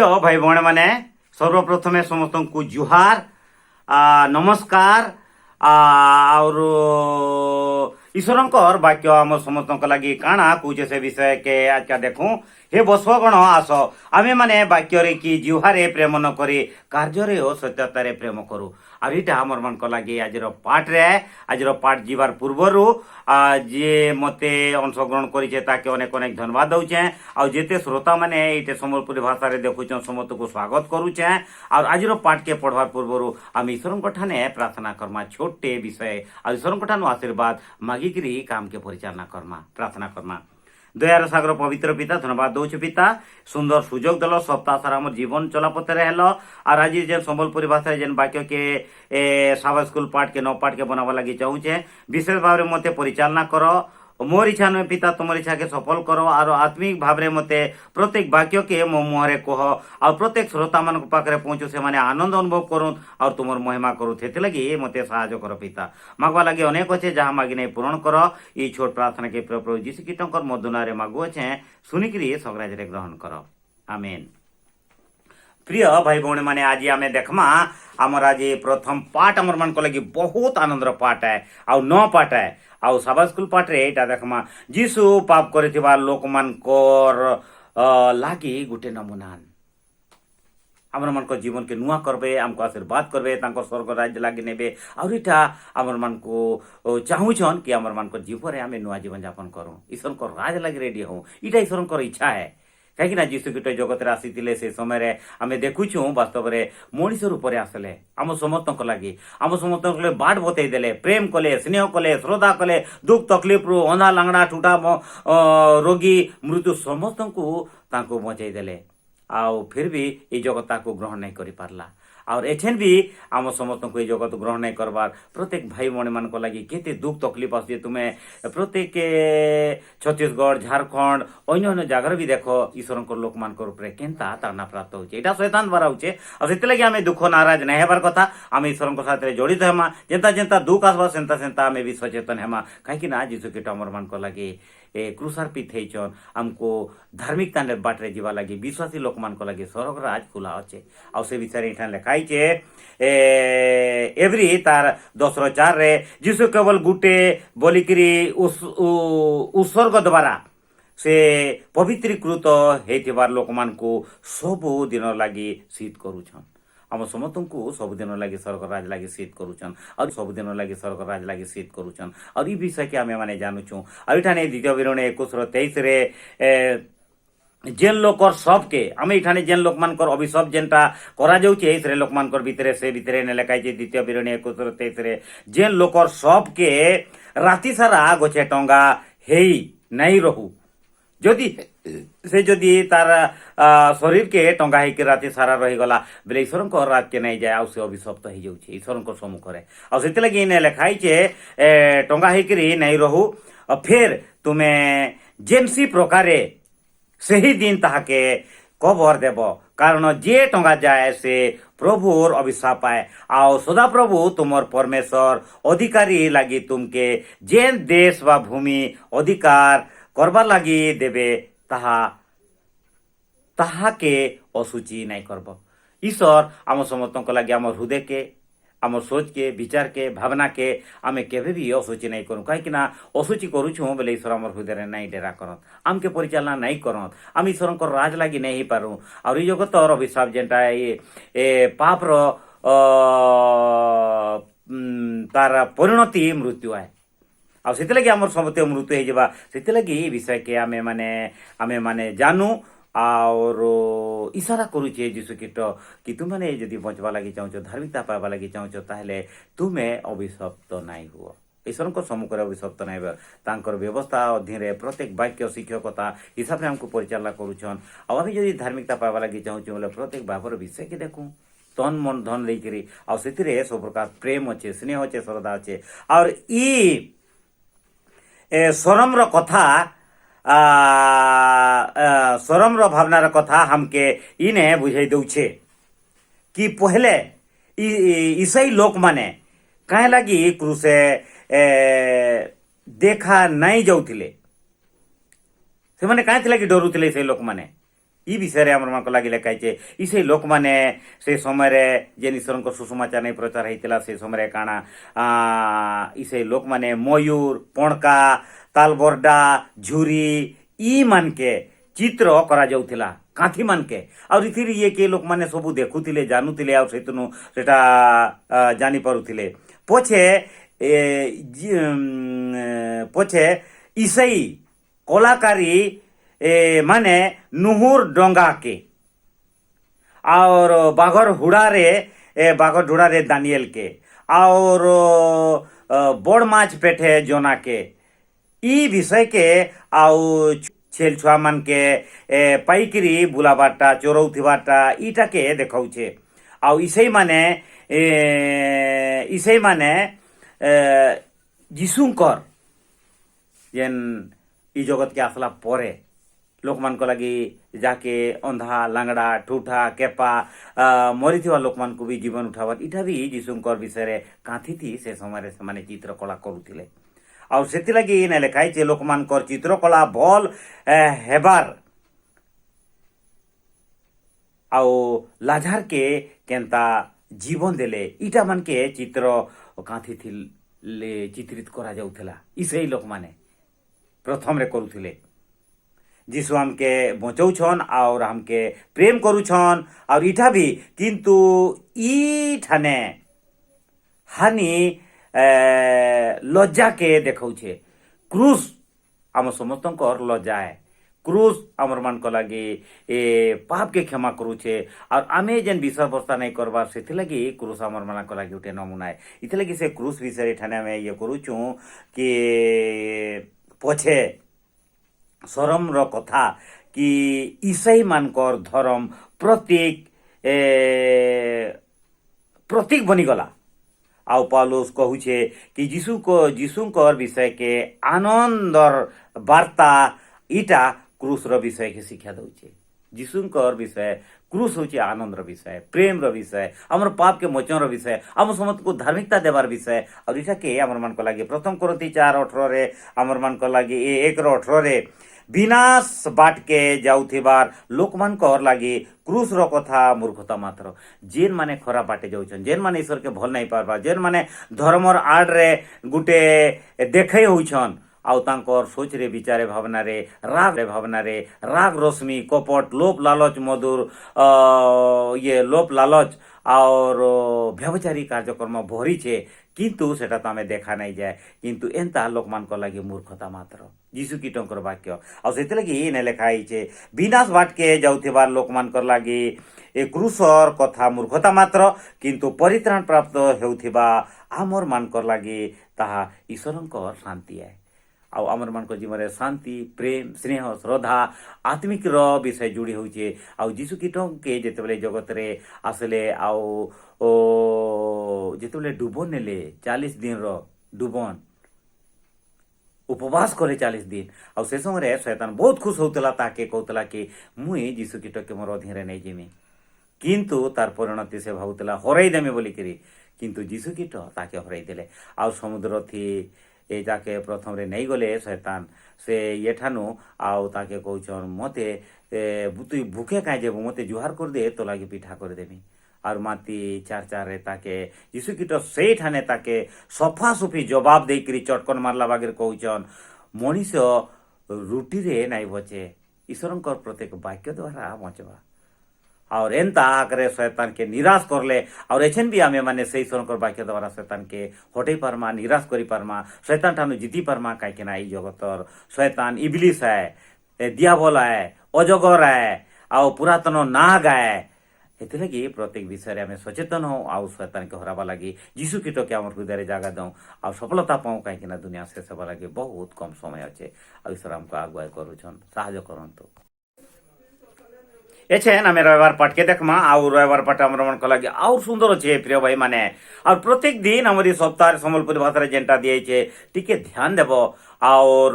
प्रिय भाई भौण मैंने सर्वप्रथमे समस्त को जुहार नमस्कार और ईश्वर वाक्य आम समस्त लगी काणा कौचे से विषय के आज का देखूं हे बसगण आस आमे माने वाक्य कि जुहारे प्रेम न करी कार्य और सत्यतारे प्रेम करूँ और यहाँ आमर मन लगे आज पाठ जीवार पूर्वर जी मते अंशग्रहण करके अनेक अनेक धन्यवाद दौचे और जिते श्रोता मैंने ये सम्बलपुरी भाषा देखुन समस्त को स्वागत करुचे और आज पाठ के पढ़वार पूर्वर आम ईश्वर ठाने प्रार्थना करमा छोटे विषय और ईश्वर ठानु आशीर्वाद मागिकी काम के परिचालना करमा प्रार्थना करमा दयार सागर पवित्र पिता धन्यवाद दौच पिता सुंदर सुजोग दल सप्ताह सारा आम जीवन चलापथे हेल और आज जेन सम्बलपुरी भाषा जेन वाक्य के सावा स्कूल पाठ के नौ पाठ के बनावा लगी चाहूचे विशेष भाव में मते परिचालना कर मोर इच्छा नुहे पिता तुम इच्छा के सफल करो और आत्मिक भाव में मते प्रत्येक वाक्य के मो मुहरे कह और प्रत्येक श्रोता मान पाखे पहुंचू से माने आनंद अनुभव करूँ और तुम महिमा करूँ से लगी मते साहाय्य कर पिता मागवा लगे अनेक अच्छे जहाँ मागी नहीं पूरण कर ये छोट प्रार्थना के प्रभु जीशु कीटकर मधुना मागु अच्छे सुनिकी सगराज ग्रहण कर आमेन। प्रिय भाई भौणी मैंने आज आम देखमा आमर आज प्रथम पाठ आमर मान लगी बहुत आनंदर पाठ है आउ नौ पाठ है आउ साबा स्कूल पाठ रे एटा देखमा जीशु पाप करथिबा लोक मानकर लागी गुटे नमूना आमर मान को जीवन के नुआ करबे आमको आशीर्वाद करबे तांको स्वर्ग राज्य लागी नेबे और इटा आमर मान को चाहूछन कि आमर मान को जीवन आमे नुआ जीवन यापन करूँ ईश्वर को राज लागी रेडी हूँ इटा ईश्वर को इच्छा है कहीं जीशु कीट जगत आसी से समय आम देखुचु वास्तव में मनीष रूप से आसले आम समस्त लगी आम समस्त बाट बतईदे प्रेम कले स्नेह कले श्रद्धा कले दुख तकलीफ रु अंधा लांगड़ा ठुटा रोगी मृत्यु समस्त को बचईदे आउ फिर भी ये जगत को ग्रहण नहीं कर पारला और एछेन भी आम समस्त को ये जगत ग्रहण नहीं करबार प्रत्येक भाई भौणी मान लगी केते दुख तकलीफ आस तुम्हें प्रत्येक छत्तीसगढ़ झारखंड अन्य अन्य जगार भी देख ईश्वर को लोक मान केन्ता ताड़ना प्राप्त होचे एटा शैतान द्वारा होचे और से लगे आम दुख नाराज नहीं हेबार कथा आम ईश्वर साथ जड़ित हेमा जेनता जेनता दुख आसबा सेंता सेंता आम भी सचेतन हेमा कहीं जीशु कीट आमर मान लगी क्रूसार्पित होचन आमको धार्मिकता बाटे जीवा लगी विश्वासी लोक मान लगी स्वर्ग राज खुला अच्छे आउ से विषय यहाँ लिखाई चे एवरी तार 10:4 रे जीशु केवल गुटे बोलिकी उत्सर्ग द्वारा से पवित्रीकृत होइथिबार लोक मान को सबु दिन लगी शीत करूछन आम समस्त को सबुदिन लगे स्वर्ग राज लगे शीत करुचन और सबुदिन लगे स्वर्ग राज लगे शीत करुचन और ये विषय के आम मैंने जानूँ और यहाँ द्वितीय विवरणी 21:23 रे जेन लोकर सबके आम ये जेन लोक मान अभिशाप जेनटा करा जाउछे से लोक मान भितरे से भितरे ने लिखाई द्वितीय विवरणी 21:23 रे जेन लोकर सबके राति सारा गछे टंगा हेई नहीं रहू जदि से जदि तार शरीर के टंगा होकर राति सारा रहीगला बोले ईश्वर को रात के नहीं जाए आउ से अभिशप्त हो जाऊे ईश्वर को सम्मुखें और से लगे इन्हें लिखाई टंगा होकर नहीं रहू फिर तुम्हें जेनसी प्रकारे से ही दिन ताके कबर देव कारण जे टंगा जाए से प्रभुर अभिशाप पाए आओ सदा प्रभु तुमर परमेश्वर अधिकारी लगी तुमके जेन देश व भूमि अधिकार करबार लगी देवे ताहा के असुचि नहीं करब ईश्वर आम समस्त लगे आम हृदय के आम सोच के विचार के भावना के आम केवे भी असुचि नहीं करूँ कहीं असुचि करुँ बोले ईश्वर आम हृदय नहीं डेरा करत आम के परिचालना नहीं करत आम ईश्वर को राज लगी नहीं पारूँ और ये जगत और अभिशाप जेनटा ये पाप तार परिणति मृत्यु है और से लगे आम सब मृत्यु हो से लगे विषय के आमे माने जानू और इशारा करुचे जीशु कीट कि तुमने यदि बचवा लगी चाहो धार्मिकता पाइबा लगी चाहो ताहले तुम्हें अभिशप्त नहीं हुआ ईश्वर को सम्मुखें अभिशप्त नहीं हुआ व्यवस्था अधीन प्रत्येक वाक्य शिक्षकता हिसाब से हमको परिचालना करुछन और अभी जब धार्मिकता पाइबा लगी चाहो बोले प्रत्येक बाबर विषय के देखूँ तन मन धन लेकर और से सब प्रकार प्रेम अच्छे स्नेह अच्छे श्रद्धा अच्छे और सरम्र कथा सरम्र भावनार कथा हमके इने बुझाई दौछे कि पहले ईसाई लोक माने कहीं लगी क्रूसे देखा नहीं जाउथिले से माने कहीं लगी डरुथिले से लोक माने ଇ ବିଷୟରେ ଆମମାନଙ୍କୁ ଲାଗି ଲେଖାଇଛେ ଇ ସେଇ ଲୋକମାନେ ସେ ସମୟରେ ଯେନ୍ ଈଶ୍ୱରଙ୍କ ସୁସମାଚାର ନେଇ ପ୍ରଚାର ହେଇଥିଲା ସେ ସମୟରେ କାଣା ଇ ସେଇ ଲୋକମାନେ ମୟୂର ପଣକା ତାଲବରଡା ଝୁରି ଇ ମାନକେ ଚିତ୍ର କରାଯାଉଥିଲା କାନ୍ଥି ମାନକେ ଆଉ ଏଥିରେ ଇଏ କିଏ ଲୋକମାନେ ସବୁ ଦେଖୁଥିଲେ ଜାଣୁଥିଲେ ଆଉ ସେଥିରୁ ସେଟା ଜାଣିପାରୁଥିଲେ ପଛେ ପଛେ ଇସେଇ କଳାକାରୀ ମାନେ नुहुर डंगा के और बाघर हुड़ारे बाघर ढुड़ारे दानियल के और बड़ माछ पेठे जोना के इ विषय के आउ छेल छुआ मन के पाइकरी बुलाबाटा चोरौथिबाटा इटा के देखाउछे आउ इसे माने जीशुंकर जेन इ जगत के आसला परे लोक मान को लगी जाके अंधा लांगड़ा ठूठा केपा मरी लोक मान को भी जीवन उठावर इटा भी जीशुंकर विषय रे कांथी थी से समय से माने चित्रकला करुथिले और सेति लगी ने लेखाई जे लोक मान कर चित्रकला भल हेबार आउ लाझार के केंता जीवन देले इटा मान के चित्र कांथी थी ले चित्रित करा जाउथला इसई लोक माने प्रथम रे करुथिले जीशु हमके बचौछन और हमके प्रेम करुछन और इठा भी किंतु ई ठाने हानि लज्जा के देखौछे क्रूस आम समस्त लज्जा है क्रूस आमर मान को लगी पाप के क्षमा करुछे और आमे जेन विषय बस्ता नहीं करबार से लगी क्रूस आमर मान को लगी उठे नमूना है इथे लगी से क्रूस विषय ठाने में ये करुछु कि पछे सरम रो कथा कि ईसाई मानकर धर्म प्रतीक प्रतीक बनीगला आउ पौलुस कहूछे कि जीशुंकर विषय के आनंदर वार्ता इटा क्रूस रो विषय के शिक्षा दउछे जीशुंकर विषय क्रूस होचे आनंद रो विषय प्रेम रो विषय हमर पाप के मोचन रो विषय हम समस्त को धार्मिकता देवार विषय और इटा के हमर मन को लागे प्रथम कोरिन्थी 4:18 रे हमर मन को लागे 1:18 रे विनाश बाट के जाउथिबार लोक मान को लागी क्रूस रो कथा मूर्खता मात्र जेन माने खराब बाटे जाउछन जेन माने ईश्वर के भल नहीं पारबा जेन माने धर्मर आड़ रे गुटे देखै होउछन आउ तांकर सोच रे विचारे भावना रे राग रोशमी कपट लोप लालच मधुर ये लोप लालच और व्यभिचारी कार्यक्रम भरी छे किंतु सेटा तो आमे देखा नहीं जाए किंतु एंता लोक मान को लगी मूर्खता मात्र जीशु कीटंकर वाक्य और सेते लगी ने लेखाई छे विनाश बाट के जाउथिबार लोक मान को लगी ए क्रूसर कथा मूर्खता मात्र किंतु परित्राण प्राप्त हेउथिबा आमर मान को लगी ताहा ईश्वरंकर शांति है आउ आमर मान को जीवन शांति प्रेम स्नेह श्रद्धा आत्मिक रो विषय जुड़ी होचे आउ जीशु कीटों के जेतेबले जगत रे आसले आउ जेतेबले डुबन नेले 40 दिन रो डुबन उपवास करे 40 दिन आउ से समय शैतान बहुत खुश होतला ताके कहतला कि मुई जीशु कीटो के मोर अधीन रे नै जेमी किंतु तार परिणति से भावतला हराई देमे बोली करी किंतु जीशु कीटो ताके हराई देले आउ समुद्र थी ए जाके प्रथम रे नहीं गले शैतान से ये ठानु आउ ताके कहछन मते तु भूखे काई जेबो मते जुहार कर दे तो लागी पिठा कर देमी और माती 4 रे ताके यीशु कीटो से ठाने ताके सफा सुफी जवाब दे करी चटकन मारला बागेर कहछन मनीष रुटी रे नहीं बचे ईश्वरंकर प्रत्येक वाक्य द्वारा बचवा और एंता आकरे शैतान के निराश करले और एछन भी आमे माने से ईश्वरंकर वाक्य द्वारा शैतान के हटै पारमा निराश करी पारमा शैतान ठानु जीती पारमा काई के ना ई जगतर शैतान इब्लिस है दियाबल है अजगर है आउ पुरातन नाग है एते लगी प्रत्येक विषय आमे सचेतन हो आउ शैतान के हराबा लगी जीशु कीटो के हमर हृदय रे जागा दऊ आ सफलता पाऊ काई के ना दुनिया से सब लगी बहुत कम समय अछि आ ईश्वर हमको अगुवाई करूछन सहायता करंतु एछेन आमे रविवार पाठ के देखमा आउ रविवार पाठ हमर मन को लगे और सुंदर अच्छे प्रिय भाई माने और प्रत्येक दिन हमारी सप्ताह संबलपुरी भाषा जेनटा दिए टिके ध्यान देव और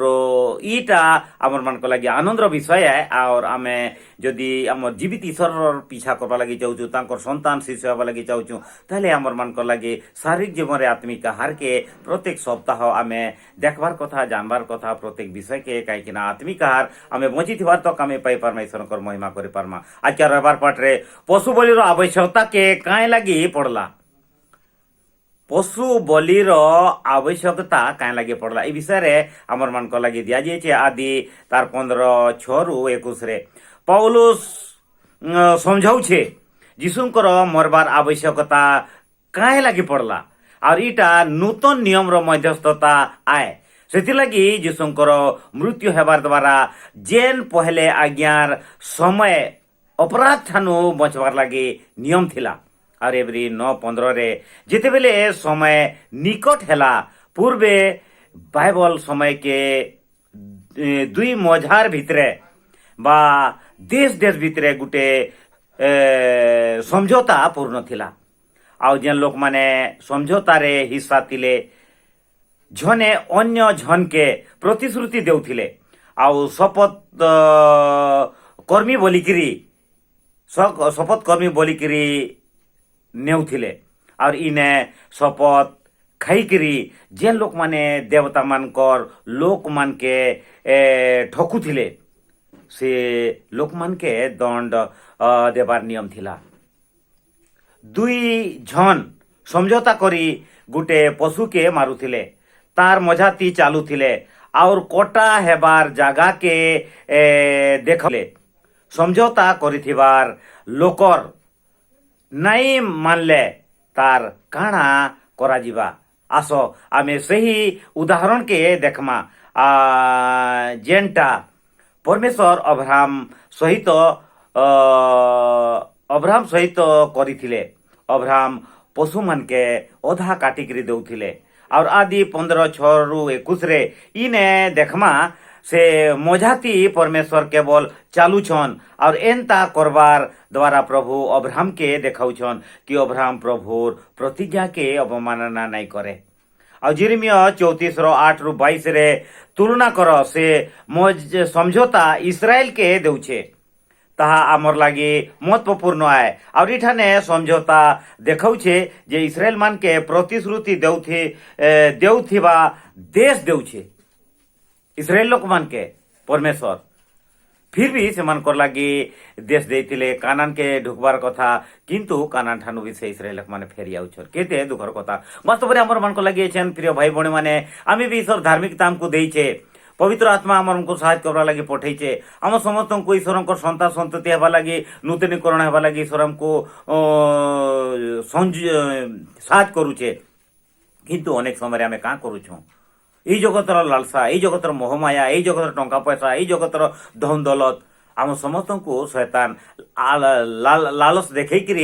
ईटा आमर मन को लगे आनंदर विषय है और आमे जदि आम जीवित ईश्वर पीछा करवा लगी चाहूँ तांकर संतान शिष्य हवा लगी चाहूँ ताहले आमर मन को लगे शारीरिक जीवन आत्मिक आहार के प्रत्येक सप्ताह आमे देखबार कथा जानबार कथा प्रत्येक विषय के कहीं आत्मिक आहार आमे बची थीबार तक आमे पाई पारमा ईश्वर महिमा कर पारमा आज के रविवार पाठ रे पशु बलिर आवश्यकता के काए लगी पड़ला पशु बलिर आवश्यकता काए लगे पड़ला ए विषय रे हमर मन को लगी दिया जाइए आदि तार 15:6 ରୁ 21 रे पौलुस समझाउछे जीशुंकर मरबार आवश्यकता काए लगी पड़ला और इटा नूतन नियम रो मध्यस्थता आए सेति लगी जीशुंकर मृत्यु हेबार द्वारा जेन पहले आज्ञार समय अपराध ठानु बचबार लगी नियम थिला और एवरी 9:15 रे जिते बेले समय निकट हेला पूर्वे बाइबल समय के दुई मझार भितरे बा देश देश भितरे गुटे समझौता पूर्ण थिला आउ जेन लोक माने समझौता रे हिस्सा थिले झने अन्य झन के प्रतिश्रुति देउथिले आउ शपथ कर्मी बोलिकिरी शपथ कर्मी बोलिकिरी नेउथिले और इने शपथ खाइकिरी जेन लोक माने देवता मानकर लोक मान के ठकुथिले से लोक मान के दंड देवार नियम थिला दुई झन समझौता करी गुटे पशु के मारुथिले तार मझाती चालुथिले और कोटा हेबार जागा के देखले समझौता करिथिबार लोकर नाई मानले तार काणा करा जिबा आस आमे सही उदाहरण के देखमा जेनटा परमेश्वर अब्राहम सहित करिथिले अब्राहम पशु मान के अधा काटिकरी देउथिले और आदि 15:6 ରୁ 21 रे इने देखमा से मझाती परमेश्वर केवल चालुछन और एनता करबार द्वारा प्रभु अब्राहम के देखाउछन कि अब्राहम प्रभुर प्रतिज्ञा के अवमानना नहीं करे और जिर्मिया 34:8 ରୁ 22 रे तुलना कर से समझौता इस्राएल के देउछे ताहा आमर लागी महत्वपूर्ण आए और इठाने समझौता देखाउछे जे इस्राएल मान के प्रतिश्रुति देउथिबा देश देउछे इस्राएल लोक मान के परमेश्वर फिर भी से मन कर लगी देश देथिले कानान के ढुकबार कथा किंतु कानान ठानु भी से इस्राएल लोक माने फेरी आउछर केते दुखर कथा वास्तव रे हमर मन को लगी छन प्रिय भाई बहन माने आमी भी ईश्वर धार्मिकता हमको देइछे पवित्र आत्मा हमको साहाय्य करबा लगी पठेइछे हम समस्त को ईश्वर को संतान संतति हेबा लगी नूतनीकरण हेबा लगी ईश्वर हमको साहाय्य करूछे किंतु अनेक समय आमे का करूछो এই জগতর লালসা এই জগতর মোহমায়া এই জগতর টঙ্কা পয়সা এই জগতর ধন দৌলত আম সমস্তଙ୍କୁ শয়তান লালস দেখাইকি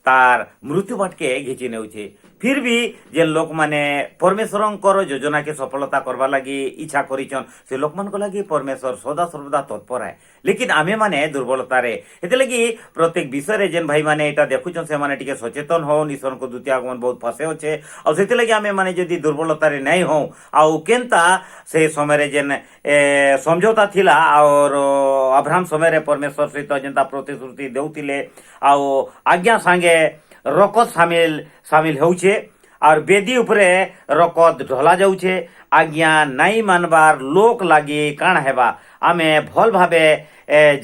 तार मृत्यु बाटके घिची नेउछे फिर भी जे लोक माने परमेश्वरंकर योजना के सफलता करबा लगी इच्छा करिछन से लोक मान को लगी परमेश्वर सदा सर्वदा तत्पर है लेकिन आमे माने दुर्बलता रे एते लगी प्रत्येक विषय रे जेन भाई माने एटा देखुछन से माने टिके सचेतन हो ईश्वर को द्वितीय आगमन बहुत पासे होछे और सेते लगी आमे माने जदी दुर्बलता रे नहीं हो आउ केनता से समय रे जेन समझौता थिला और अब्राहम समय रे परमेश्वर सहित जेनता प्रतिश्रुति देउतिले आउ आज्ञा संगे रकत सामिल होउछे और बेदी उपरे रकत ढला जाउछे आज्ञा नाई मानबार लोक लागी काण हेबा आमे भल भाबे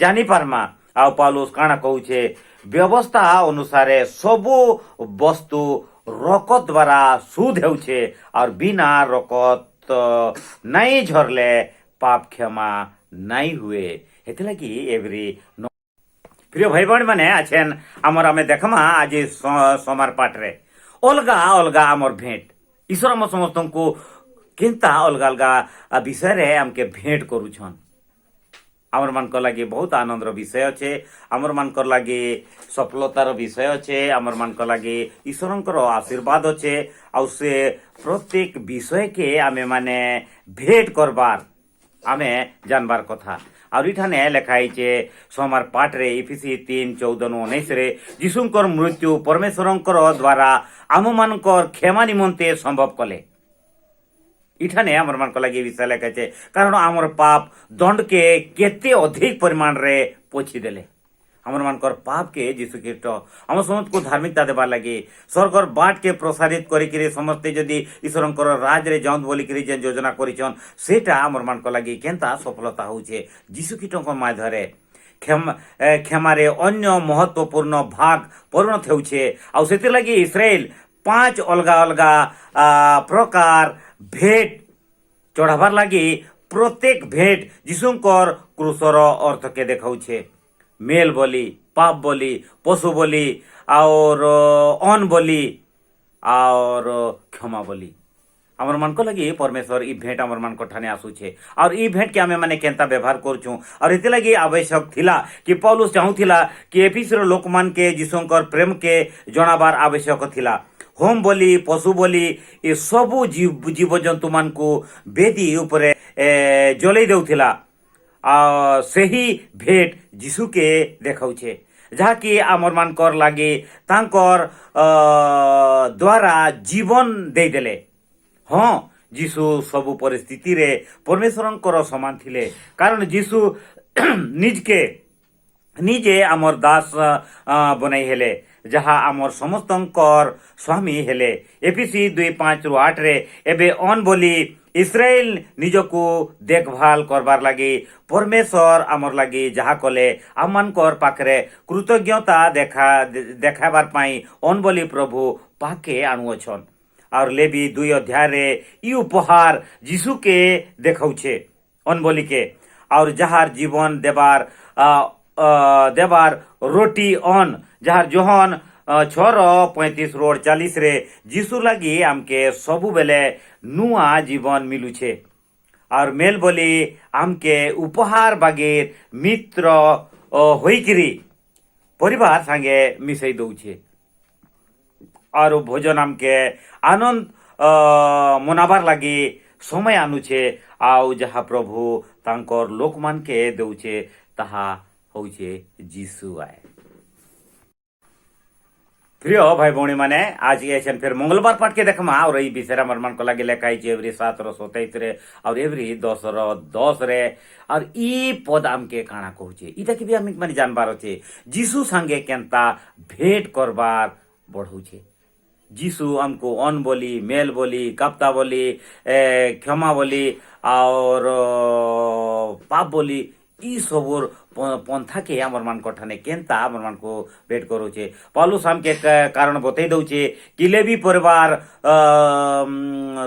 जानी पारमा आ पौलुस काण कहउछे व्यवस्था अनुसारे सबु वस्तु रकत द्वारा शुद्ध होउछे और बिना रकत नाई झरले पाप क्षमा नाई हुए हेते लगी एवरी प्रिय भाई बहन माने आछेन आमर आमे देखमा आज सोमार पाठ रे अलगा अलगा आमर भेंट ईश्वर आम समस्त को केनता अलगा अलगा विषय रे आमके भेंट करूछन आमर मान को लगी बहुत आनंदर विषय अच्छे आमर मान को लगी सफलतार विषय अच्छे आमर मान को लगी ईश्वरंकर आशीर्वाद अच्छे और से प्रत्येक विषय के आमे माने भेंट करबार आमे जानबार कथा और इठाने लिखाई छे सोमार पाठ रे इफिसी 3:14-19 रे जीशुंकर मृत्यु परमेश्वरंकर द्वारा आम मानकर क्षमा निमंते संभव कले। इठाने आमर मान लगे विषय लिखाई कारण आमर पाप दंड के केते अधिक परिमाण रे पोछी देले। आमर मानकर पाप के जीशु ख्रीस्ट आम समस्त को धार्मिकता देवार लगे स्वर्गर बाट के प्रसारित करी समस्ते जदि ईश्वरंकर राज रे जाऊँ बोली जे योजना करिछन सेटा आमर मान लगे केनता सफलता होउछे जीशु ख्रीस्ट माध्यमे क्षमारे अन्य महत्वपूर्ण भाग परिणत होउछे। आउ सेति लगी इस्राएल 5 अलगा अलगा प्रकार भेट चढ़ाबार लगी प्रत्येक भेट जीशुंकर क्रूसर अर्थ के देखाउछे। मेल बोली, पाप बोली, पशु बोली और अन्न बोली और क्षमा बोली। आमर मान को लगी परमेश्वर ई भेंट आमर मान को ठाने आसुछे और ई भेंट के आमे माने केनता व्यवहार करछू और इते लगी आवश्यक थिला कि पौलुस चाहूथिला कि एफिसर लोकमान के जीशुंकर प्रेम के जणाबार आवश्यक थिला। होम बोली, पशु बोली ए सबु जीवजंतु मान को बेदी ऊपर जलई देउथिला सही भेट जीशु के देखाउछे जहाँकि आमर मानकर लागे तांकर द्वारा जीवन दे देले। हाँ जीशु सबु परिस्थिति रे परमेश्वरंकर समान थिले कारण जीशु निजे आमर दास बनाई हेले जहाँ आमर समस्तंकर स्वामी हेले। एफिसी 2:5-8 रे एबे अन बोली इस्राएल निजको देखभाल करबार लगी परमेश्वर आमर लगी जहाँ कले आमनकर पाखरे कृतज्ञता देखाबार पाई अन बोली प्रभु पाके आणुअछन और लेवी 2 अध्याय रे ई उपहार जीशु के देखाउछे अन बोली के और जहार जीवन देबार रोटी अन जहार जोहन 6:35-48 रे जीशु लगी आमके सबु बेले नुआ जीवन मिलुछे और मेल बोली आमके उपहार बागेर मित्र होइकिरी परिवार संगे मिसई दउछे और भोजन आमके आनंद मनाबार लगी समय आनुछे आउ जहाँ प्रभु तांकर लोकमान के दउछे ताहा होउछे जीशु आए। प्रिय भाई भौणी माने आज ऐसे फिर मंगलवार पाठ के देखमा और ई विषय आमर मन को लगे लिखाई एवरी 7:27 रे और एवरी 10:10 रे और ई पद आमके काना कहूचे इटा के भी आम माने जानबार अच्छे जीशु संगे केनता भेंट करबार बढ़ौछे। जीशु हमको अन बोली, मेल बोली, कप्ता बोली, क्षमा बोली और पाप बोली ई सबुर पंथा के आमर मान ठाने केनता आमर मान को भेंट करोचे। पौलुस हमके कारण बतई दउचे कि लेवी परिवार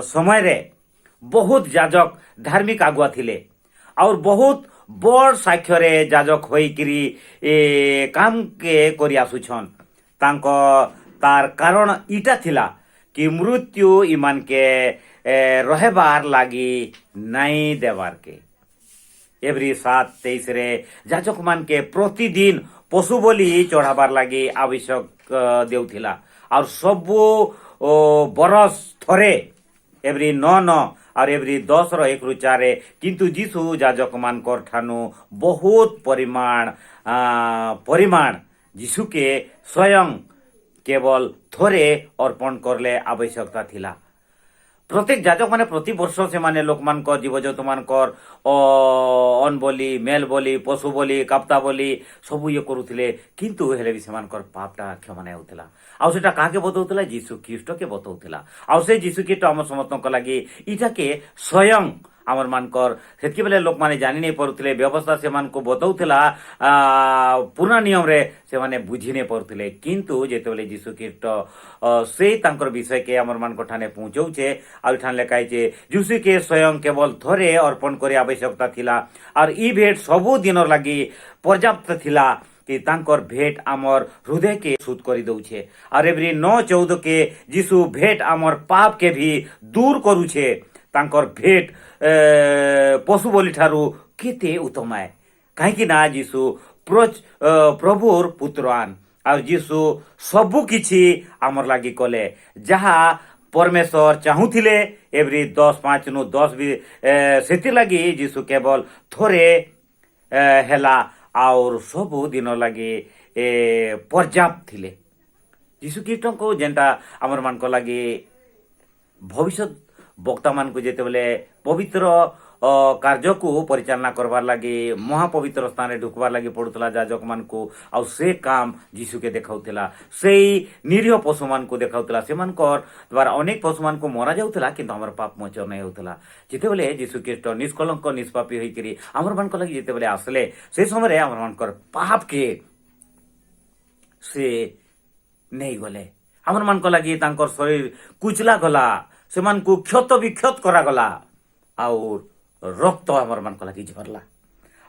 समय रे बहुत जाजक धार्मिक आगुआ थिले और बहुत बड़ साक्षरे जाजक होइकिरी काम के करि आसुछन। तार कारण इटा थिला कि मृत्यु ईमान के रहेबार लागी नहीं देवार के। एवरी 7:23 रे जाचक मान के प्रतिदिन पशु बलि चढ़ाबार लागी आवश्यक देउथिला और सबु बरस थरे एवरी 9 और एवरी 10:1-4 रे किंतु जीशु जाजक मान कर ठानु बहुत परिमाण जीशु के स्वयं केवल थोरे अर्पण करले आवश्यकता थिला। प्रत्येक जाजक माने प्रति वर्ष से माने लोक मान जीवजंतु मान अन बोली, मेल बोली, पशु बोली, कप्ता बोली सबू ये करुले किंतु हेले भी सेमान पापटा क्षमा नहीं होता आउ सेटा काके बतौला जीशु ख्रीस्ट के बतौला आउ से जीशु ख्रीस्ट आम समस्त लगी इटा के स्वयं आमर मानकर सेतके बेले लोक माने जानि नहीं परुले व्यवस्था से मान को बतौला पुराना नियम रे से माने बुझी नहीं परुले किंतु जेते बेले जीशु ख्रीस्ट से तांकर विषय के आमर मान ठाने पहुंचौछे और ठान लेखाई जीशु के स्वयं केवल थोरे अर्पण करे आवश्यकता थिला और ई भेंट सबु दिन लगी पर्याप्त थिला कि तांकर भेंट आमर हृदय के शुद्ध करी दउछे और एवरी 9:14 के जीशु भेंट आमर पाप के भी दूर करुछे। तांकर भेंट पशु बलि ठारू केते उत्तम है कहीं ना जीशु प्रभुर पुत्रान और जीशु सबु किछि आमर लागी कले जहाँ परमेश्वर चाहूथिले एवरी 10:5-10 भी सेति लगी जीशु केवल थोरे ହେଲା और ସବୁ ଦିନ ଲାଗି पर्याप्त थिले यीशु ख्रीष्ट को जेनटा आमर मान को लगी भविष्य वक्ता मान को जेते बेले पवित्र कार्य को परिचालना करवार लगी महापवित्र स्थान रे ढुकबार लगी पड़ुतला जाजक मान को आ से काम यीशु के देखाउतला से निरीह पशु मान को देखाउतला से मानकर द्वारा अनेक पशु मान को मरा जाउतला किंतु हमर पाप मोचन नहीं होतला जेते बेले यीशु ख्रीष्ट निष्कलंक निष्पापी होई करी हमर मान को लगी जेते बेले आसले से समय रे हमर मानकर पाप के से नहीं गले हमर मान को लगी तांकर शरीर कुचला गला से मान को क्षत विक्षत करा गला और रक्त हमर मन को लगी झरला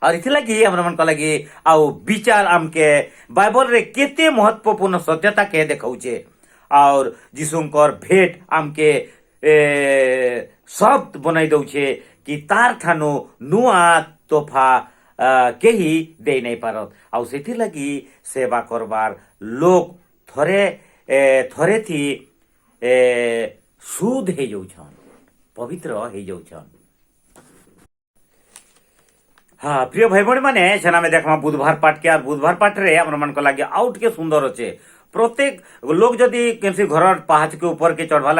और इथि लगी हमर मन को लगी आउ विचार आमके बाइबल रे केते महत्वपूर्ण सत्यता के देखाउचे और जिसुंकर भेट आमके शब्द बनाई दउचे कि तार ठानो नुआ तोहफा केही दे नहीं पारत आउ सेथि लगी सेवा करबार लोग थरे थी शुद्ध हे जाउछन पवित्र हे जाउछन। हाँ प्रिय भाई भौणी माने सेना में देखमा बुधवार पाठ के और बुधवार पाठ रे हमर मन को लागे आउट के सुंदर अच्छे प्रत्येक लोग जदि केनसी घर पहाड़ के ऊपर के चढ़वा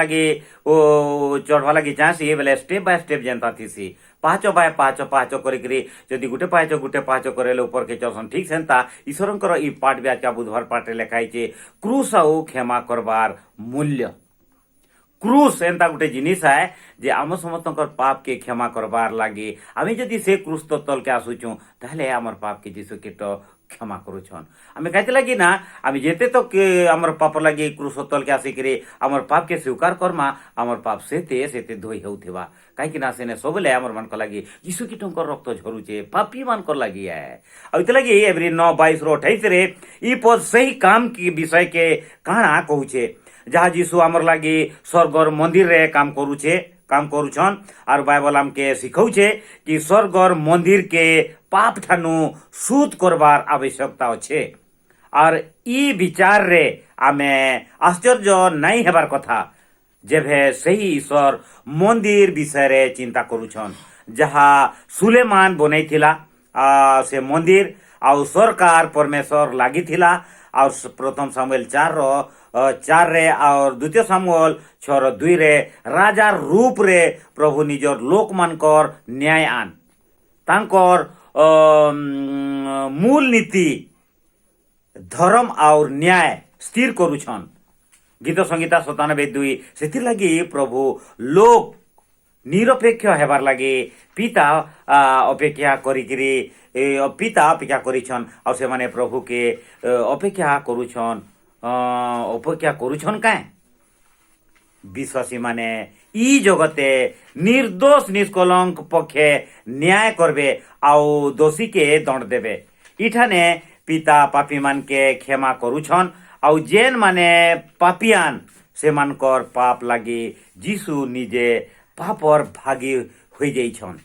लगी चाहसी बेले स्टेप बाय स्टेप जेनता थीसी पाँच बाय पाँच करी जदि गुटे पाँच करे ऊपर के चलसन ठीक सेंता ईश्वरंकर ई पाठ भी आज बुधवार पाठ रे लेखाई छे क्रूस आउ क्षमा करबार मूल्य क्रूस एंता गोटे जिनिस है जे आम समस्त पाप के क्षमा करबार लगी आम जदि से क्रूस तो तल के आसुचु ताहले आमर पाप के जीशु ख्रीष्ट क्षमा करुछन आम कहे लगी ना आम जेते तो आमर पाप लगी क्रूस तल के आसिक आमर पाप के स्वीकार करमा आमर पाप सेते सेते धोई होउथिबा कहीं ना सेने सबले आमर मान को लगी यीशु ख्रीष्ट रक्त झरुचे पापी मान को लगी है और इते लगी एवरी 9:22-28 रे ई पद सही काम की विषय के काना कहूचे जहाँ जीशु आमर लगी स्वर्गर मंदिर रे काम करुछन और बाइबल आमके सिखौछे कि स्वर्गर मंदिर के पाप ठानु शुद्ध करबार आवश्यकता अच्छे और ई विचार रे आमे आश्चर्य नहीं हेबार कथा जेभे सही ईश्वर मंदिर विषय रे चिंता करुछन जहाँ सुलेमान बनैथिला से मंदिर आउ सरकार परमेश्वर लागी थिला और प्रथम सामुएल 4 रे और द्वितीय सामुएल 6:2 रे राजा रूप रे प्रभु निजर लोक मानकर न्याय आन तांकर मूल नीति धर्म और न्याय स्थिर करुछन गीत संगीता 97:2 से लगी प्रभु लोक निरपेक्ष हेबार लगी पिता अपेक्षा करिकरी पिता अपेक्षा करिछन और से माने प्रभु के अपेक्षा करुछन काए विश्वासी माने ई जगते निर्दोष निष्कलंक पक्षे न्याय करबे आउ दोषी के दंड देबे इठाने पिता पापी मान के क्षमा करुछन आउ जेन माने पापियान से मानकर पाप लगी जीशु निजे पापर भागी हो जाइछन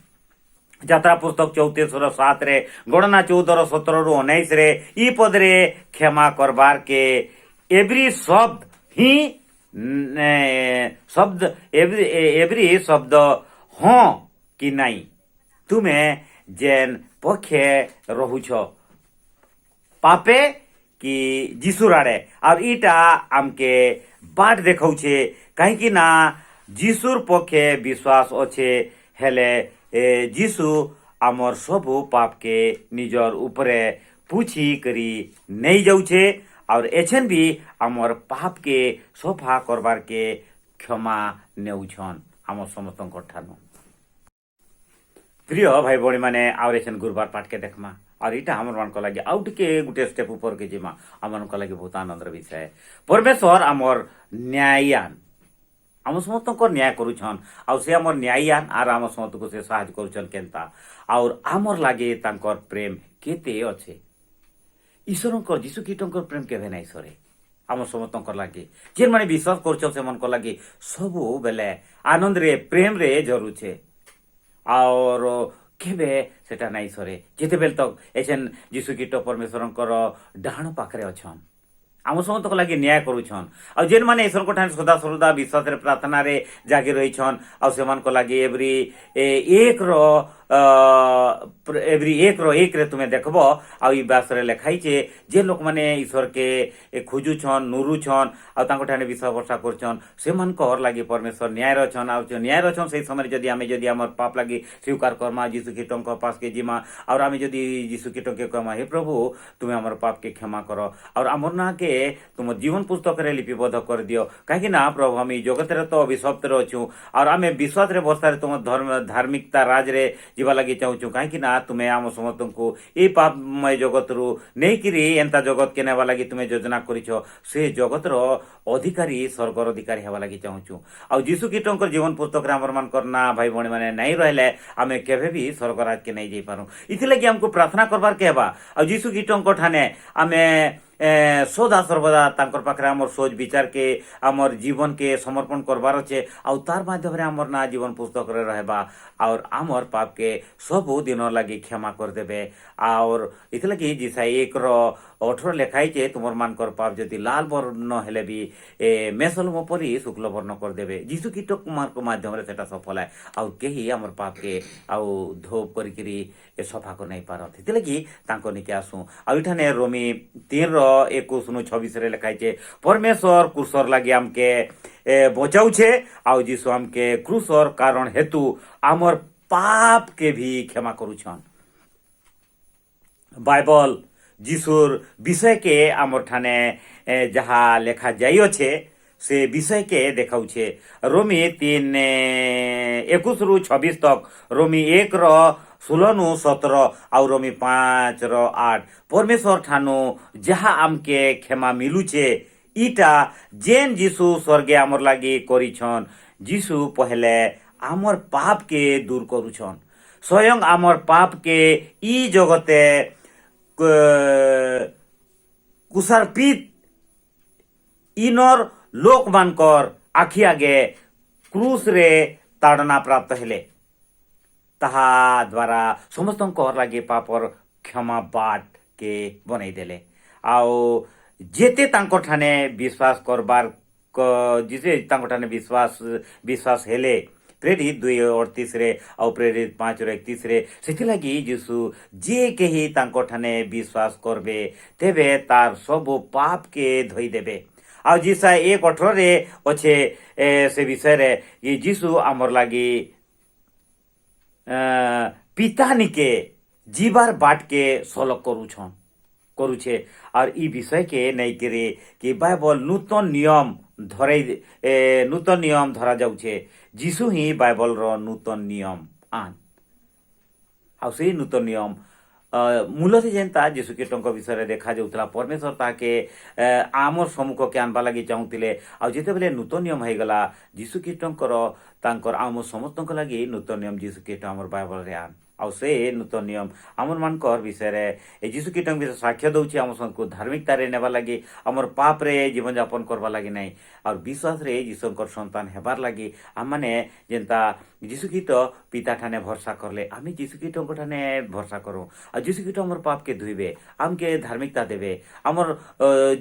यात्रा पुस्तक 34:7 रे गणना 14:17-19 रे ई पद रे क्षमा करबार के एवरी शब्द ही एवरी शब्द हाँ कि नहीं तुम्हें जेन पक्षे रहुछ पापे कि जीशुर आड़े और ईटा आमके बाट देखौछे कहीं ना जीशुर पक्षे विश्वास अच्छे हेले जीशु आमर सबु पाप के निजर उपरे पूछी करी नहीं जाउछे और एछन भी आमर पाप के सफा करबार के क्षमा नेउछन आमर समस्त ठानु प्रिय भाई भौणी माने और एछन गुरुवार पाठ के देखमा और इटा हमर मान को लगे आउट के गुटे स्टेप ऊपर के जिमा हमन को लगे बहुत आनंद विषय परमेश्वर आमर न्यायान आम समस्त न्याय करुछन आउ से आमर न्यायान आर आम समस्त को से साहाय्य करुछन केनता और आमर लागे तांकर प्रेम केते अच्छे ईश्वरंकर जीशु ख्रीष्टंकर प्रेम केभे नाई सरे आम समस्त लागे जेन माने विश्वास करुछन से मन को लागे सबु बेले आनंद रे प्रेम रे जरुछे और केबे सेटा नाई सरे जेते बेल तक एछन जीशु ख्रीष्ट परमेश्वरंकर डाहाण पाखरे अछन आम समस्त लगे न्याय करुछन आ जेन माने ईश्वर को ठान सदा सर्वदा विश्वास रे प्रार्थना रे जागी रहीछन आ सेमान को लगे एक रो एवरी एक रे तुम्हें देखबो आ ई बास रे लिखाई छे जे लोक माने ईश्वर के खोजुछन नुरुछन आ तांको ठाने विश्वास भरोसा करछन सेमान को और लागी परमेश्वर न्याय रछन आ न्याय रछन सेही समय जदी हमर पाप लागी स्वीकार करमा यीशु ख्रीष्ट को पास के जिमा और आमे जदी यीशु ख्रीष्ट के कहमा हे प्रभु तुम्हें हमर पाप के क्षमा करो और हमर ना के तुम जीवन पुस्तक रे लिपिबद्ध कर दियो कहीं ना प्रभु हम जगत रे तो अभिशप्त रछु और आमे विश्वास रे भरोसा रे तुम धर्म धार्मिकता राज रे जीवा लगी चाहूँ कहीं ना तुम्हें आम समस्त को ये पापमय जगत रु नहीं किरी एंता जगत के नेवा लगी तुम्हें योजना करिछ से जगत रो अधिकारी स्वर्गर अधिकारी हेवा लगी चाहूँ आ यीशु ख्रीष्ट जीवन पुस्तक रे हमर मान करना भाई भणी माने नहीं रहले आमे केबे भी स्वर्गराज के नहीं जाई पारू इथि लगी हमको प्रार्थना करबार केबा आ यीशु ख्रीष्ट ठाने आमे सदा सर्वदा तांकर पाखरे आमर सोच विचार के आमर जीवन के समर्पण करबार अच्छे आउ तार माध्यम रे आमर ना जीवन पुस्तक रे रहबा और आमर पाप के सब दिन लगी क्षमा कर देबे और इथ लगी जिसा 1:18 लिखाई छे तुमर मानकर पाप जदि लाल वर्ण हेले भी मेसलम परी शुक्ल वर्ण कर देबे यीशु ख्रीष्ट कुमार को माध्यम रे सेटा सफल है आउ केही आमर पाप के आउ धोप करिकरी सफा कर नहीं पारत इथ लगी तांको निके आसु आ इठाने रोमी 3:21-26 रे लिखाई छे परमेश्वर क्रूसर लगी आमके बचाऊ छे आउ यीशु आमके क्रूसर कारण हेतु आमर पाप के भी क्षमा करूछन बाइबल यीशुर विषय के आमर ठाने जहाँ लेखा जाई अच्छे से विषय के देखाऊ छे रोमी 3:21-26 तक रोमी 1:16-17 और रोमी 5:8 परमेश्वर ठानु जहाँ आमके क्षमा मिलू छे इटा जेन यीशु स्वर्गे आमर लागी करिछन यीशु पहले आमर पाप के दूर करुछन स्वयं आमर पाप के ई जगते कुसर्पित इनर लोक मानकर आखि आगे क्रूस रे ताड़ना प्राप्त हेले ताहा द्वारा समस्त लगे पापर क्षमा बाट के बनई देले आओ जेते तांको ठाने विश्वास करबार जिसे तांको ठाने विश्वास हेले प्रेरित 2:38 रे और प्रेरित 5:31 रे सेथि लगी यीशु जे केही तांको ठाने विश्वास करबे तेबे तार सब पाप के धोई देबे आ जिसा 1:18 रे अच्छे से विषय रे ये यीशु आमर लागी पिता निके जीवार बाट के सलक करुछे और ई विषय के नहीं करे कि बाइबल नूतन नियम धरा जाउछे यीशु ही बाइबल रो नूतन नियम आन आ से नूतन नियम मूलतः जेनता यीशु ख्रीष्ट विषय रे देखा जाउतला परमेश्वर ताके आमर सम्मुख के आनबा लागि चाहूतिले आ जेते बेले नूतन नियम हो गला यीशु ख्रीष्ट तांकर आम समस्त लगी नूतन नियम यीशु ख्रीष्ट आमर बाइबल रे आन आ से नूतन नियम आमर मानकर विषय रे यीशु ख्रीष्ट विषय साक्ष्य दउछि आम सबको धार्मिकता रे नेबा लागि आमर पाप रे जीवन यापन करबा लागि नै और विश्वास रे यीशुकर संतान हेबार लागि आम माने जेनता यीशु ख्रीष्ट पिता ठाने भरोसा करले आमी यीशु ख्रीष्ट ठाने भरोसा करू आ यीशु ख्रीष्ट आमर पाप के धुइबे आमके धार्मिकता देबे आमर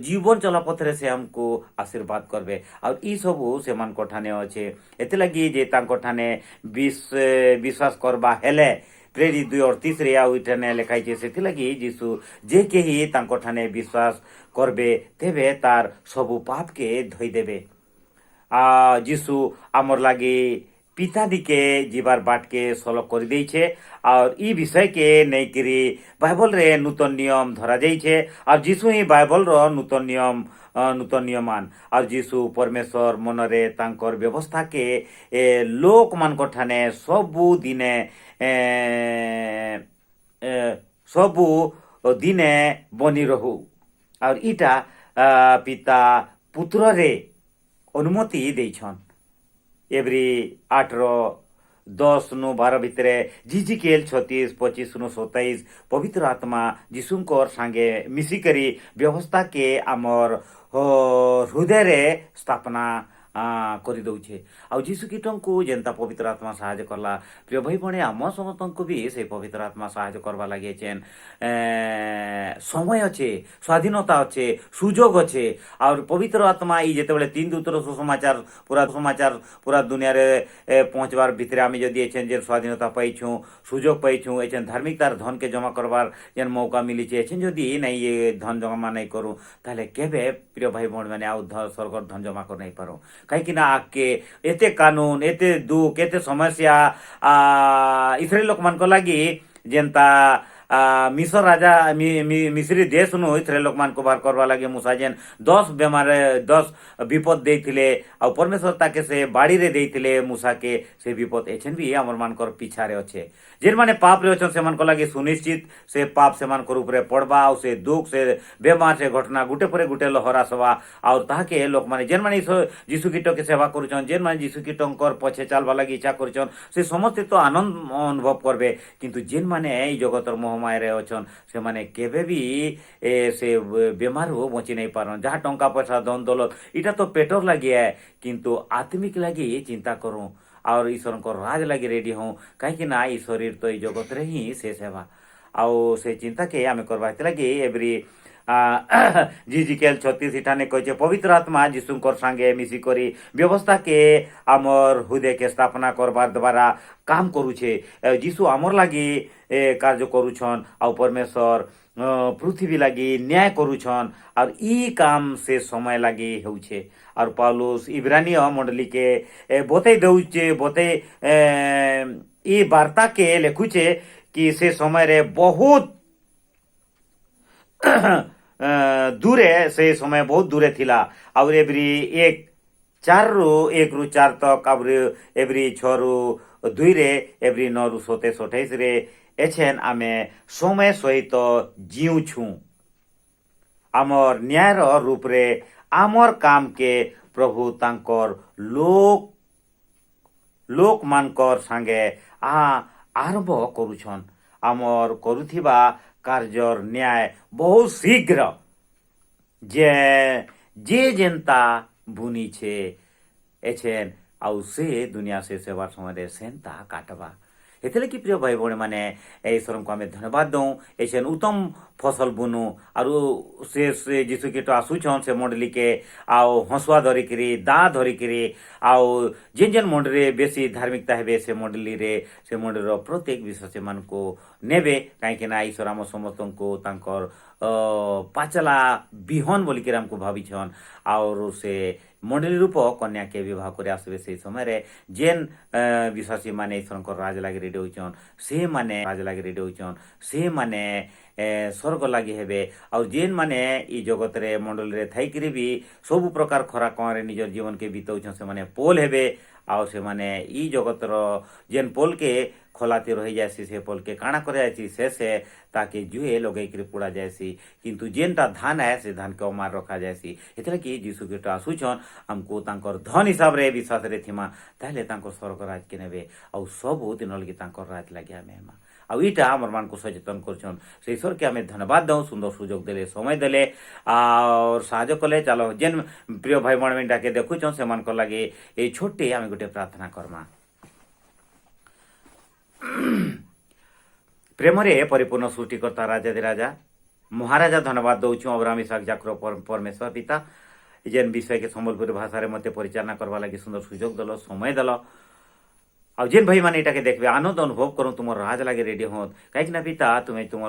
जीवन चला पथरे से हमको आशीर्वाद करबे और ई सबु से मान को ठाने अछि एते लागि जे तांको ठाने विश्वास करबा हेले प्रेरित 2:38 रे आउ इठाने लिखाई छे सेथि लगी यीशु जे केही तांको ठाने विश्वास करबे तेबे तार सबु पाप के धोई देबे आ यीशु आमर लागी पिता दिके जीवार बाट के सलक कर दै छे और ई विषय के नहीं करी बाइबल रे नूतन नियम धरा जाई छे और यीशु ही बाइबल रो नूतन नियमान और यीशु परमेश्वर मनरे तांकर व्यवस्था के लोक मान को ठाने सबु दिने बनी रहू और इटा पिता पुत्र रे अनुमति देछन एवरी 8:10-12 भितरे जिजिकेल 36-25-27 पवित्र आत्मा यीशुंकर सांगे मिसिकरी व्यवस्था के आमर हृदय रे स्थापना କରି ଦଉଛେ ଆଉ ଯୀଶୁ ଖ୍ରୀଷ୍ଟଙ୍କୁ ଯେନ୍ତା ପବିତ୍ର ଆତ୍ମା ସାହାଯ୍ୟ କଲା ପ୍ରିୟ ଭାଇ ଭଉଣୀ ଆମ ସମସ୍ତଙ୍କୁ ବି ସେଇ ପବିତ୍ର ଆତ୍ମା ସାହାଯ୍ୟ କରବା ଲାଗି ଏଛେନ୍ ସମୟ ଅଛେ ସ୍ୱାଧୀନତା ଅଛେ ସୁଯୋଗ ଅଛେ ଆଉ ପବିତ୍ର ଆତ୍ମା ଇ ଯେତେବେଳେ ତିନ ଦୂତର ସୁସମାଚାର ପୁରା ଦୁନିଆରେ ପହଞ୍ଚବାର ଭିତରେ ଆମେ ଯଦି ଏଛେନ୍ ଯେ ସ୍ୱାଧୀନତା ପାଇଛୁଁ ସୁଯୋଗ ପାଇଛୁଁ ଏଛେନ୍ ଧାର୍ମିକତାର ଧନକେ ଜମା କରବାର ଯେନ୍ ମୌକା ମିଳିଛେ ଏଛେନ୍ ଯଦି ନାଇଁ ଏ ଧନ ଜମା ନାଇଁ କରୁ ତାହେଲେ କେବେ প্রিয় ভাই ভଉଣୀ ମାନେ ଆଉ ସ୍ୱର୍ଗର ଧନ ଜମା କରି ନାଇଁ ପାରୁ କାହିଁକି ନା ଆଗକେ ଏତେ କାନୁନ ଏତେ ଦୁଃଖ ଏତେ ସମସ୍ୟା ଇସ୍ରାଏଲ ଲୋକମାନଙ୍କ ଲାଗି ଯେନ୍ତା ମିଶର ରାଜା ମିଶ୍ରି ଦେଶନୁ ଇସ୍ରାଏଲ ଲୋକମାନଙ୍କୁ ବାହାର କରବା ଲାଗି ମୂଷା ଯେନ୍ 10 ବେମାର 10 ବିପଦ ଦେଇଥିଲେ ଆଉ ପରମେଶ୍ୱର ତାକେ ସେ ବାଡ଼ିରେ ଦେଇଥିଲେ ମୂଷାକେ ସେ ବିପଦ ଏଛେନ୍ ବି ଆମର ମାନଙ୍କର ପିଛାରେ ଅଛେ ଯେନ୍ମାନେ ପାପରେ ଅଛନ୍ ସେମାନଙ୍କ ଲାଗି ସୁନିଶ୍ଚିତ ସେ ପାପ ସେମାନଙ୍କର ଉପରେ ପଡ଼ବା ଆଉ ସେ ଦୁଃଖ ସେ ବେମାର ସେ ଘଟଣା ଗୁଟେ ପରେ ଗୁଟେ ଲହର ଆସବା ଆଉ ତାହାକେ ଲୋକମାନେ ଯେନ୍ମାନେ ଯୀଶୁ ଖ୍ରୀଷ୍ଟକେ ସେବା କରୁଛନ୍ ଯେନ୍ମାନେ ଯୀଶୁ ଖ୍ରୀଷ୍ଟଙ୍କର ପଛେ ଚାଲବା ଲାଗି ଇଚ୍ଛା କରୁଛନ୍ ସେ ସମସ୍ତେ ତ ଆନନ୍ଦ ଅନୁଭବ କରବେ କିନ୍ତୁ ଯେନ୍ମାନେ ଏଇ ଜଗତର ମୋହମାୟାରେ ଅଛନ୍ ସେମାନେ କେବେ ବି ସେ ବେମାରରୁ ବଞ୍ଚି ନାଇଁ ପାରନ୍ ଯାହା ଟଙ୍କା ପଇସା ଧନ ଦୌଲତ ଇଟା ତ ପେଟର ଲାଗି କିନ୍ତୁ ଆତ୍ମିକ ଲାଗି ଚିନ୍ତା କରୁଁ और ईश्वर को राज लगे रेडी हूँ कहीं ना ई शरीर तो जगत रे ही शेष हेबा आउ से चिंता के आम करवा लगे एवरी जीजिकेल 36 इठाने कहे पवित्र आत्मा जीशुकर संगे मिसिकरी व्यवस्था के आमर हृदय के स्थापना करबार द्वारा काम करुछे जीशु आमर लगी कार्य करुछन आ परमेश्वर पृथ्वी लगी न्याय करुछन और ई काम से समय लगी होउछे और पौलुस इब्रानी मंडली के बतई दउछे बतई ई वार्ता के लिखुछे कि से समय रे बहुत दूरे से समय बहुत दूरे थिला और एवरी 1 रु 4 तक और एवरी 6 रु 2 रे एवरी 9 रु 27 रे एछेन आमे समय सहित जीउ छु आमर न्यायर रूप रे आमर काम के प्रभु तांकर लोक मानकर संगे आरंभ करुछन आमर करुथिबा कार्यर न्याय बहुत शीघ्र जे जेनता बुनी छे एछेन आउ से दुनिया से सेवार समय सेनता काटबा एतले कि प्रिय भाई भौणी माने ईश्वर को आम धन्यवाद दऊँ एछेन उत्तम फसल बुनु और से जीशु ख्रीष्ट आसुछन से मंडली के आओ हंसुआ धरिकी दा धरिकी आओ जेन जेन मंडली बेसी धार्मिकता हेबे से मंडली रे से मंडलीर प्रत्येक विश्वासी मान को नेबे कहीं ना ईश्वर आम समस्त को तांकर पाचला बिहन बोलिक आमको भाविछन और से मंडली रूप कन्या के विवाह कर आसबे से समय रे जेन विश्वासी माने ईश्वर राज लगे रेडी होचन से माने राज लगे रेडी होचन से माने स्वर्ग लगे हेबे और जेन माने ई जगत रे मंडल रे थाइकरी भी सब प्रकार खरा कमारे निजर जीवन के बीतौछन से माने पोल हेबे आउ से माने ई जगत रो जेन पोल के खोलाती रही जासी से पोल के काଣା कर जासी से ताकि जुए लगे पोड़ा जासी किंतु जेनटा धान है से धान के अमार रखा जासी एतले कि जीशु ख्रीष्ट आसुछन हमको तांकर धन हिसाब रे विश्वास रे थिमा ताहले तांकर स्वर्ग राज के नेबे और सब दिन लगी तांकर राज लगे आमे आ ईटा आमर मान को सचेतन करछन से ईश्वर के आमे धन्यवाद दऊ सुंदर सुजोग देले समय देले और साहाय्य कले चलो जेन प्रिय भाई भौणी डाके देखुछन से मान को लागे ए छोटे आमे गोटे प्रार्थना करमा प्रेम रे परिपूर्ण सृष्टिकर्ता राजा महाराजा धन्यवाद दौछु अब्राहम इसहाक याकूब परमेश्वर पिता जेन विषय के संबलपुरी भाषा रे मते परिचालना करवा लगी सुंदर सुजोग दल समय दल आ जेन भाई माने एटाके देखबे आनंद अनुभव करूँ तुम राज लगे रेडी हो कहीं ना पिता तुम्हें तुम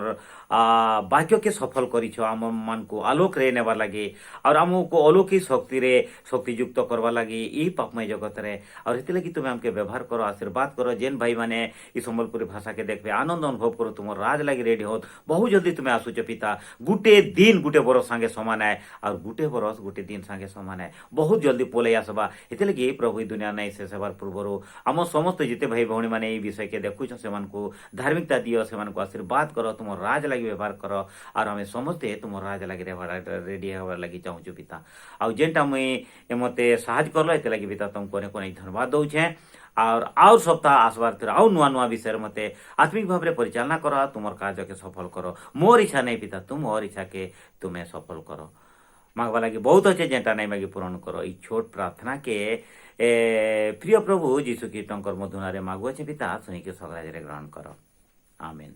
वाक्य के सफल करिछ आम मान को आलोक रे नेबार लगे और आमको अलौकिक शक्ति रे शक्तियुक्त करवा लगी ई पापमय जगत रे और हेते लगी तुम्हें हमके व्यवहार करो आशीर्वाद करो जेन भाई माने ई संबलपुरी भाषा के देखबे आनंद अनुभव करो तुम राज लगे रेडी हो बहुत जल्दी तुम्हें आसुच पिता गुटे दिन गुटे बरस संगे समान है और गुटे बरस गुटे दिन संगे समान है बहुत जल्दी पोले आसबा हेते लगी प्रभु दुनिया नहीं से सेवार पूर्वर आम समस्त जिते भाई भौणी माने ई विषय के देखुछ से धार्मिकता दियो से आशीर्वाद करो तुम राज लगे व्यवहार करो और हमें समस्ते तुम राज लगे रेडी हबार लगी चाहूँ पिता आउ जेनटा मुई मते साहाय्य करलो एते लगी पिता तुमको अनेक अनेक धन्यवाद दौछे और सप्ताह आसबार तिर आउ नुआ नुआ विषय मते आत्मिक भाव में परिचालना करो तुम कार्य के सफल करो मोर इच्छा नहीं पिता तुम और इच्छा के तुम्हें सफल करो मांगवा लगी बहुत अच्छे जेटा नहीं मांगी पूरण करो ई छोट प्रार्थना के प्रिय प्रभु जीशु ख्रीष्टंकर मधुनारे मागुअछे पिता सुनिके सगराजरे ग्रहण करो आमीन।